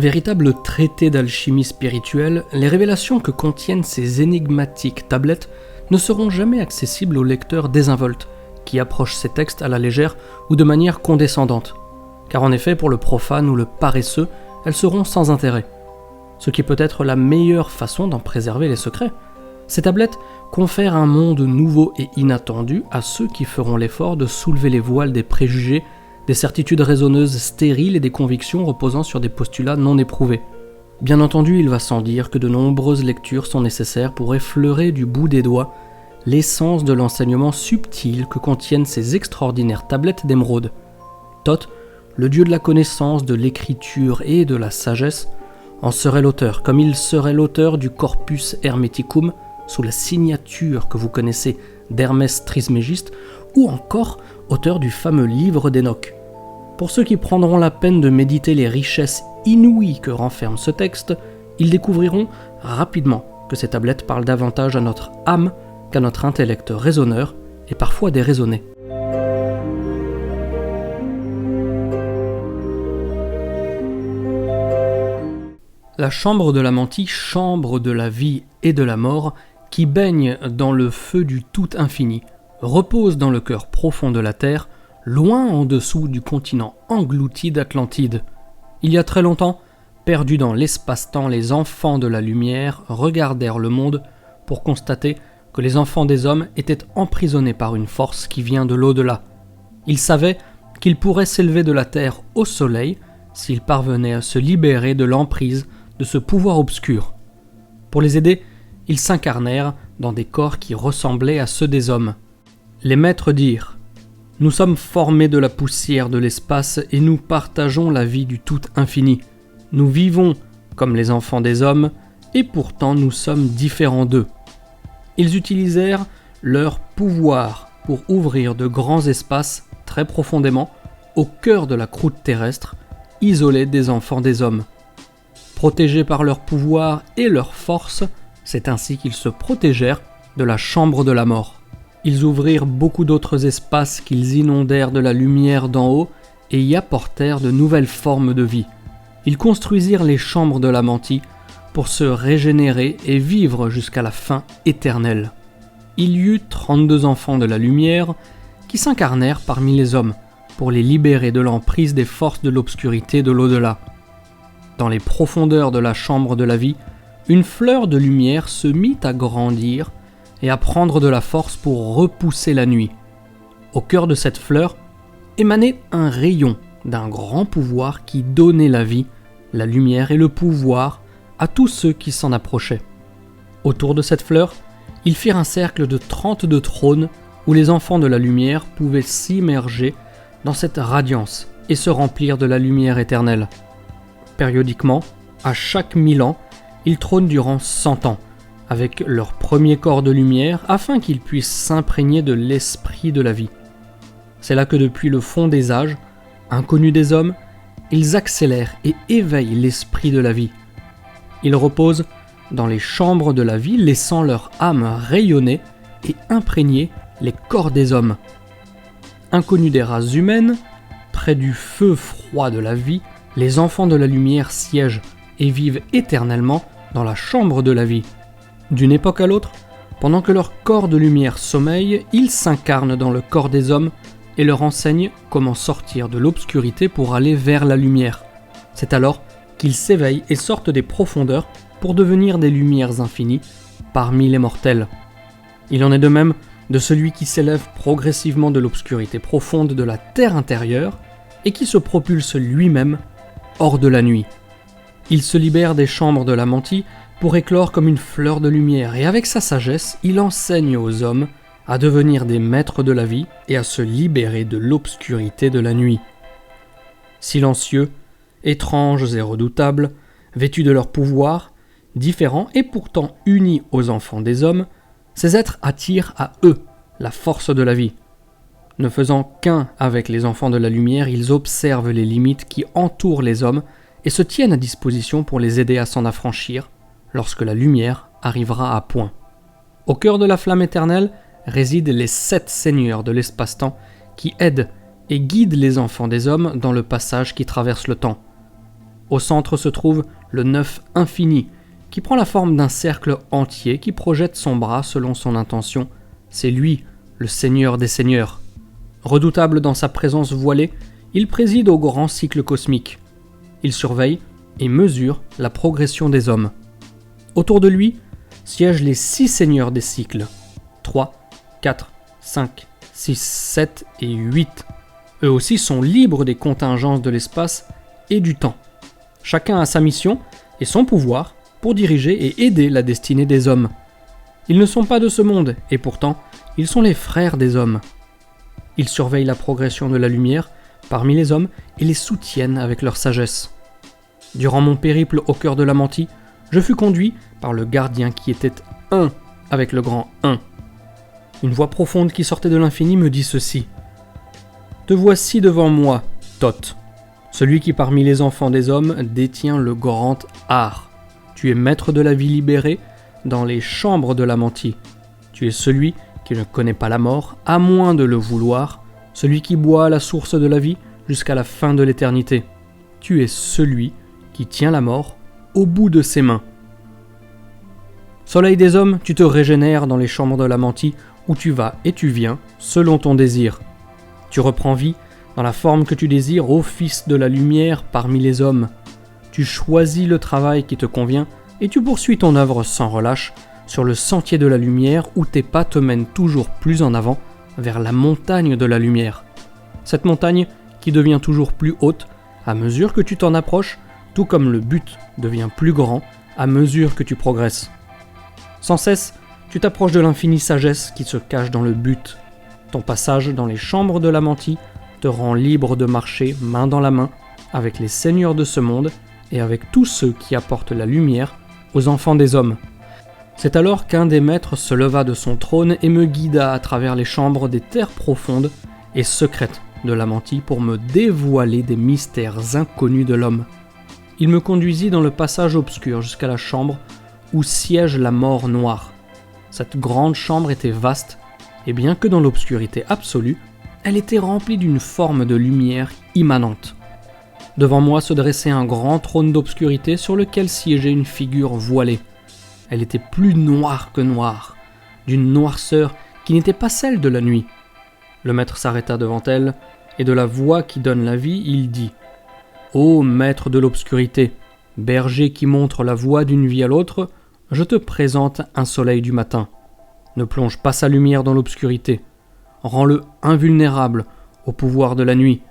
Véritable traité d'alchimie spirituelle, les révélations que contiennent ces énigmatiques tablettes ne seront jamais accessibles aux lecteurs désinvoltes, qui approchent ces textes à la légère ou de manière condescendante. Car en effet, pour le profane ou le paresseux, elles seront sans intérêt. Ce qui peut être la meilleure façon d'en préserver les secrets. Ces tablettes confèrent un monde nouveau et inattendu à ceux qui feront l'effort de soulever les voiles des préjugés, des certitudes raisonneuses stériles et des convictions reposant sur des postulats non éprouvés. Bien entendu, il va sans dire que de nombreuses lectures sont nécessaires pour effleurer du bout des doigts l'essence de l'enseignement subtil que contiennent ces extraordinaires tablettes d'émeraude. Thoth, le dieu de la connaissance, de l'écriture et de la sagesse, en serait l'auteur, comme il serait l'auteur du Corpus Hermeticum, sous la signature que vous connaissez d'Hermès Trismégiste, ou encore auteur du fameux livre d'Enoch. Pour ceux qui prendront la peine de méditer les richesses inouïes que renferme ce texte, ils découvriront rapidement que ces tablettes parlent davantage à notre âme qu'à notre intellect raisonneur et parfois déraisonné. La chambre de la menti, chambre de la vie et de la mort, qui baigne dans le feu du tout infini, repose dans le cœur profond de la terre, loin en dessous du continent englouti d'Atlantide. Il y a très longtemps, perdus dans l'espace-temps, les enfants de la lumière regardèrent le monde pour constater que les enfants des hommes étaient emprisonnés par une force qui vient de l'au-delà. Ils savaient qu'ils pourraient s'élever de la terre au soleil s'ils parvenaient à se libérer de l'emprise de ce pouvoir obscur. Pour les aider, ils s'incarnèrent dans des corps qui ressemblaient à ceux des hommes. Les maîtres dirent « Nous sommes formés de la poussière de l'espace et nous partageons la vie du tout infini. Nous vivons comme les enfants des hommes et pourtant nous sommes différents d'eux. » Ils utilisèrent leur pouvoir pour ouvrir de grands espaces très profondément au cœur de la croûte terrestre, isolée des enfants des hommes. Protégés par leur pouvoir et leur force, c'est ainsi qu'ils se protégèrent de la chambre de la mort. Ils ouvrirent beaucoup d'autres espaces qu'ils inondèrent de la lumière d'en haut et y apportèrent de nouvelles formes de vie. Ils construisirent les chambres de la menti pour se régénérer et vivre jusqu'à la fin éternelle. Il y eut 32 enfants de la lumière qui s'incarnèrent parmi les hommes pour les libérer de l'emprise des forces de l'obscurité de l'au-delà. Dans les profondeurs de la chambre de la vie, une fleur de lumière se mit à grandir et à prendre de la force pour repousser la nuit. Au cœur de cette fleur émanait un rayon d'un grand pouvoir qui donnait la vie, la lumière et le pouvoir à tous ceux qui s'en approchaient. Autour de cette fleur, ils firent un cercle de 32 trônes où les enfants de la lumière pouvaient s'immerger dans cette radiance et se remplir de la lumière éternelle. Périodiquement, à chaque 1000 ans, ils trônent durant 100 ans, avec leur premier corps de lumière, afin qu'ils puissent s'imprégner de l'esprit de la vie. C'est là que depuis le fond des âges, inconnus des hommes, ils accélèrent et éveillent l'esprit de la vie. Ils reposent dans les chambres de la vie, laissant leur âme rayonner et imprégner les corps des hommes. Inconnus des races humaines, près du feu froid de la vie, les enfants de la lumière siègent et vivent éternellement dans la chambre de la vie. D'une époque à l'autre, pendant que leur corps de lumière sommeille, ils s'incarnent dans le corps des hommes et leur enseignent comment sortir de l'obscurité pour aller vers la lumière. C'est alors qu'ils s'éveillent et sortent des profondeurs pour devenir des lumières infinies parmi les mortels. Il en est de même de celui qui s'élève progressivement de l'obscurité profonde de la terre intérieure et qui se propulse lui-même hors de la nuit. Il se libère des chambres de la menti pour éclore comme une fleur de lumière et avec sa sagesse, il enseigne aux hommes à devenir des maîtres de la vie et à se libérer de l'obscurité de la nuit. Silencieux, étranges et redoutables, vêtus de leur pouvoir, différents et pourtant unis aux enfants des hommes, ces êtres attirent à eux la force de la vie. Ne faisant qu'un avec les enfants de la lumière, ils observent les limites qui entourent les hommes et se tiennent à disposition pour les aider à s'en affranchir lorsque la lumière arrivera à point. Au cœur de la flamme éternelle résident les 7 seigneurs de l'espace-temps qui aident et guident les enfants des hommes dans le passage qui traverse le temps. Au centre se trouve le Neuf infini, qui prend la forme d'un cercle entier qui projette son bras selon son intention. C'est lui, le Seigneur des Seigneurs. Redoutable dans sa présence voilée, il préside au grand cycle cosmique. Il surveille et mesure la progression des hommes. Autour de lui siègent les 6 seigneurs des cycles, 3, 4, 5, 6, 7 et 8. Eux aussi sont libres des contingences de l'espace et du temps. Chacun a sa mission et son pouvoir pour diriger et aider la destinée des hommes. Ils ne sont pas de ce monde et pourtant, ils sont les frères des hommes. Ils surveillent la progression de la lumière parmi les hommes et les soutiennent avec leur sagesse. Durant mon périple au cœur de la Mantie, je fus conduit par le gardien qui était un avec le grand un. Une voix profonde qui sortait de l'infini me dit ceci. « Te voici devant moi, Thoth, celui qui parmi les enfants des hommes détient le grand art. Tu es maître de la vie libérée dans les chambres de la Mantie. Tu es celui qui ne connaît pas la mort, à moins de le vouloir, celui qui boit à la source de la vie jusqu'à la fin de l'éternité. Tu es celui qui tient la mort au bout de ses mains. Soleil des hommes, tu te régénères dans les chambres de la Mantie, où tu vas et tu viens, selon ton désir. Tu reprends vie dans la forme que tu désires, ô fils de la lumière parmi les hommes. Tu choisis le travail qui te convient, et tu poursuis ton œuvre sans relâche, sur le sentier de la lumière, où tes pas te mènent toujours plus en avant, vers la montagne de la lumière. Cette montagne qui devient toujours plus haute, à mesure que tu t'en approches, tout comme le but devient plus grand à mesure que tu progresses. Sans cesse, tu t'approches de l'infinie sagesse qui se cache dans le but. Ton passage dans les chambres de la Mantie te rend libre de marcher main dans la main avec les seigneurs de ce monde et avec tous ceux qui apportent la lumière aux enfants des hommes. C'est alors qu'un des maîtres se leva de son trône et me guida à travers les chambres des terres profondes et secrètes de la Mantie pour me dévoiler des mystères inconnus de l'homme. Il me conduisit dans le passage obscur jusqu'à la chambre où siège la mort noire. Cette grande chambre était vaste, et bien que dans l'obscurité absolue, elle était remplie d'une forme de lumière immanente. Devant moi se dressait un grand trône d'obscurité sur lequel siégeait une figure voilée. Elle était plus noire que noire, d'une noirceur qui n'était pas celle de la nuit. Le maître s'arrêta devant elle, et de la voix qui donne la vie, il dit « Ô maître de l'obscurité, berger qui montre la voie d'une vie à l'autre, je te présente un soleil du matin. Ne plonge pas sa lumière dans l'obscurité. Rends-le invulnérable au pouvoir de la nuit.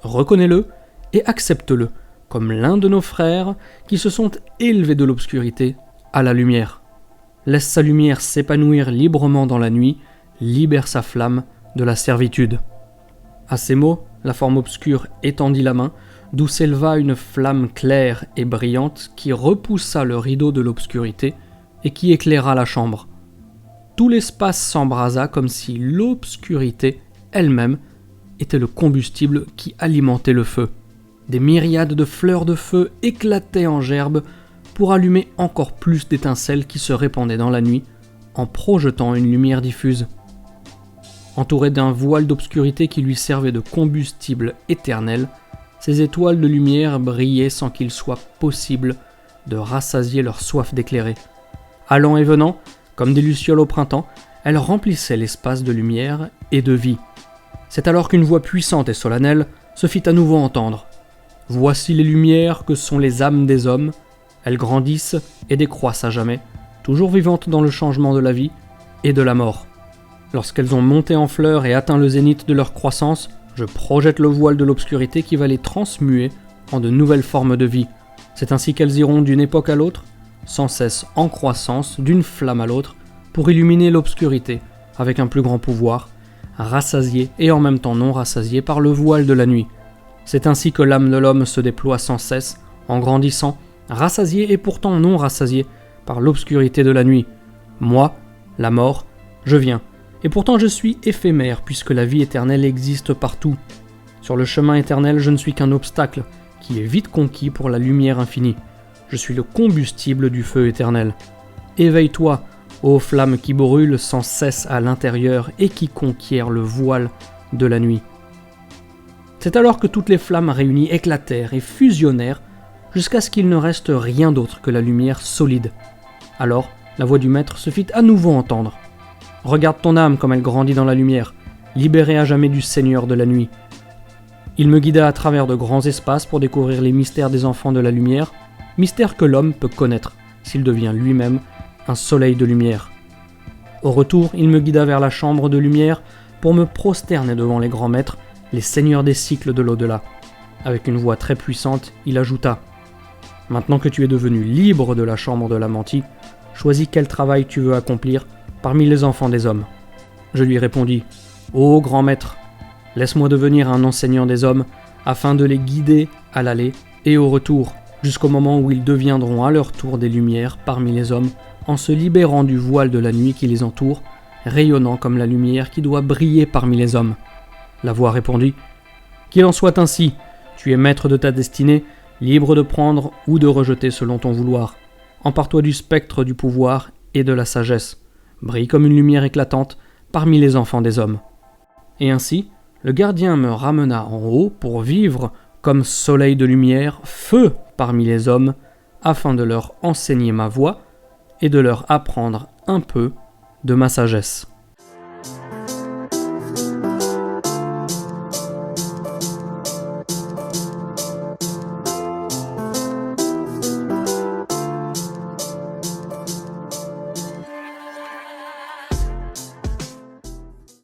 Reconnais-le et accepte-le comme l'un de nos frères qui se sont élevés de l'obscurité à la lumière. Laisse sa lumière s'épanouir librement dans la nuit, libère sa flamme de la servitude. » À ces mots, la forme obscure étendit la main, d'où s'éleva une flamme claire et brillante qui repoussa le rideau de l'obscurité et qui éclaira la chambre. Tout l'espace s'embrasa comme si l'obscurité elle-même était le combustible qui alimentait le feu. Des myriades de fleurs de feu éclataient en gerbes pour allumer encore plus d'étincelles qui se répandaient dans la nuit en projetant une lumière diffuse. Entouré d'un voile d'obscurité qui lui servait de combustible éternel, ces étoiles de lumière brillaient sans qu'il soit possible de rassasier leur soif d'éclairer. Allant et venant, comme des lucioles au printemps, elles remplissaient l'espace de lumière et de vie. C'est alors qu'une voix puissante et solennelle se fit à nouveau entendre. « Voici les lumières que sont les âmes des hommes. Elles grandissent et décroissent à jamais, toujours vivantes dans le changement de la vie et de la mort. Lorsqu'elles ont monté en fleurs et atteint le zénith de leur croissance, je projette le voile de l'obscurité qui va les transmuer en de nouvelles formes de vie. C'est ainsi qu'elles iront d'une époque à l'autre, sans cesse en croissance, d'une flamme à l'autre, pour illuminer l'obscurité avec un plus grand pouvoir, rassasiée et en même temps non rassasiée par le voile de la nuit. C'est ainsi que l'âme de l'homme se déploie sans cesse, en grandissant, rassasiée et pourtant non rassasiée par l'obscurité de la nuit. Moi, la mort, je viens. Et pourtant je suis éphémère puisque la vie éternelle existe partout. Sur le chemin éternel, je ne suis qu'un obstacle qui est vite conquis pour la lumière infinie. Je suis le combustible du feu éternel. Éveille-toi, ô flamme qui brûle sans cesse à l'intérieur et qui conquiert le voile de la nuit. C'est alors que toutes les flammes réunies éclatèrent et fusionnèrent jusqu'à ce qu'il ne reste rien d'autre que la lumière solide. Alors, la voix du maître se fit à nouveau entendre. « Regarde ton âme comme elle grandit dans la lumière, libérée à jamais du Seigneur de la nuit. » Il me guida à travers de grands espaces pour découvrir les mystères des enfants de la lumière, mystères que l'homme peut connaître s'il devient lui-même un soleil de lumière. Au retour, il me guida vers la chambre de lumière pour me prosterner devant les grands maîtres, les seigneurs des cycles de l'au-delà. Avec une voix très puissante, il ajouta « Maintenant que tu es devenu libre de la chambre de la mentie, choisis quel travail tu veux accomplir parmi les enfants des hommes. » Je lui répondis « Ô grand maître, laisse-moi devenir un enseignant des hommes afin de les guider à l'aller et au retour, jusqu'au moment où ils deviendront à leur tour des lumières parmi les hommes, en se libérant du voile de la nuit qui les entoure, rayonnant comme la lumière qui doit briller parmi les hommes. » La voix répondit « Qu'il en soit ainsi, tu es maître de ta destinée, libre de prendre ou de rejeter selon ton vouloir. Empare-toi du spectre du pouvoir et de la sagesse. Brille comme une lumière éclatante parmi les enfants des hommes. » Et ainsi, le gardien me ramena en haut pour vivre comme soleil de lumière, feu parmi les hommes, afin de leur enseigner ma voie et de leur apprendre un peu de ma sagesse.